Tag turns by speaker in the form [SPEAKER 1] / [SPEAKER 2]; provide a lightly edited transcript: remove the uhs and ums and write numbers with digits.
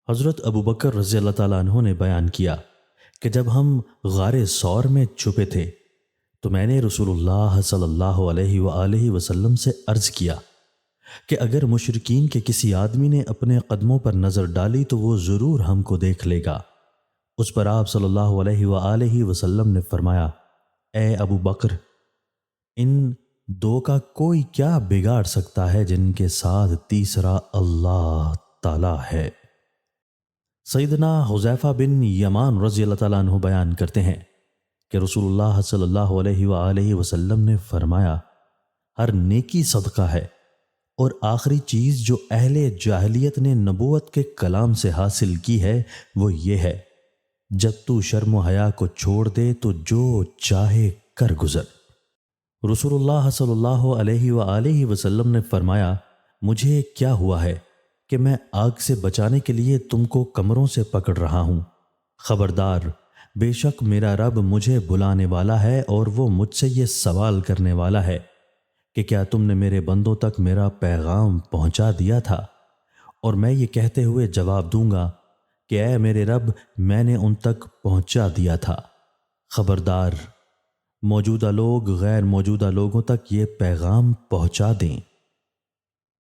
[SPEAKER 1] حضرت ابو بکر رضی اللہ تعالیٰ عنہ نے بیان کیا کہ جب ہم غار ثور میں چھپے تھے تو میں نے رسول اللہ صلی اللہ علیہ وآلہ وسلم سے عرض کیا کہ اگر مشرکین کے کسی آدمی نے اپنے قدموں پر نظر ڈالی تو وہ ضرور ہم کو دیکھ لے گا۔ اس پر آپ صلی اللہ علیہ وآلہ وسلم نے فرمایا، اے ابو بکر، ان دو کا کوئی کیا بگاڑ سکتا ہے جن کے ساتھ تیسرا اللہ تعالی ہے۔ سیدنا حذیفہ بن یمان رضی اللہ تعالیٰ عنہ بیان کرتے ہیں کہ رسول اللہ صلی اللہ علیہ وآلہ وسلم نے فرمایا، ہر نیکی صدقہ ہے، اور آخری چیز جو اہل جاہلیت نے نبوت کے کلام سے حاصل کی ہے وہ یہ ہے، جب تو شرم و حیا کو چھوڑ دے تو جو چاہے کر گزر۔ رسول اللہ صلی اللہ علیہ وآلہ وسلم نے فرمایا، مجھے کیا ہوا ہے کہ میں آگ سے بچانے کے لیے تم کو کمروں سے پکڑ رہا ہوں؟ خبردار، بے شک میرا رب مجھے بلانے والا ہے اور وہ مجھ سے یہ سوال کرنے والا ہے کہ کیا تم نے میرے بندوں تک میرا پیغام پہنچا دیا تھا؟ اور میں یہ کہتے ہوئے جواب دوں گا کہ اے میرے رب، میں نے ان تک پہنچا دیا تھا۔ خبردار، موجودہ لوگ غیر موجودہ لوگوں تک یہ پیغام پہنچا دیں۔